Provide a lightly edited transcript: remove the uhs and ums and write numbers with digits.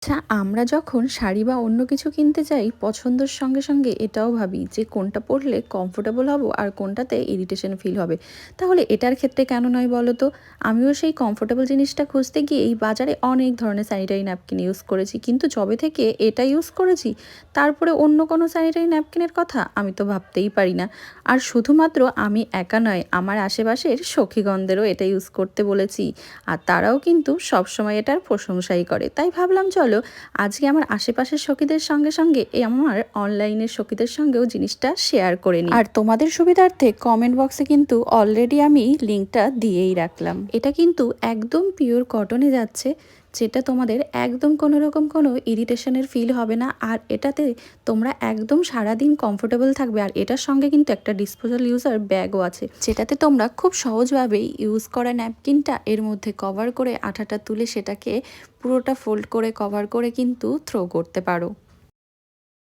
আচ্ছা, আমরা যখন শাড়ি বা অন্য কিছু কিনতে যাই পছন্দের সঙ্গে সঙ্গে এটাও ভাবি যে কোনটা পরলে কমফোর্টেবল হব আর কোনটাতে ইরিটেশন ফিল হবে। তাহলে এটার ক্ষেত্রে কেন নয় বলো তো? আমিও সেই কমফোর্টেবল জিনিসটা খুঁজতে গিয়েই বাজারে অনেক ধরনের স্যানিটারি ন্যাপকিন ইউজ করেছি, কিন্তু যবে থেকে এটা ইউজ করেছি তারপরে অন্য কোনো স্যানিটারি ন্যাপকিনের কথা আমি তো ভাবতেই পারি না। আর শুধুমাত্র আমি একা নয়, আমার আশেপাশের সখীগণদেরও এটা ইউজ করতে বলেছি, আর তারাও কিন্তু সবসময় এটার প্রশংসাই করে। তাই ভাবলাম চলো আজকে আমার আশেপাশের সখীদের সঙ্গে সঙ্গে আমার অনলাইনের সখীদের সঙ্গেও জিনিসটা শেয়ার করে নিই। আর তোমাদের সুবিধার্থে কমেন্ট বক্সে কিন্তু অলরেডি আমি লিঙ্কটা দিয়েই রাখলাম। এটা কিন্তু একদম পিওর কটনে যাচ্ছে, যেটা তোমাদের একদম কোনো রকম কোনো ইরিটেশনের ফিল হবে না। আর এটাতে তোমরা একদম সারাদিন কমফোর্টেবল থাকবে। আর এটার সঙ্গে কিন্তু একটা ডিসপোজাল ইউজার ব্যাগও আছে, যেটাতে তোমরা খুব সহজভাবেই ইউজ করা ন্যাপকিনটা এর মধ্যে কভার করে আঠাটা তুলে সেটাকে পুরোটা ফোল্ড করে কভার করে কিন্তু থ্রো করতে পারো।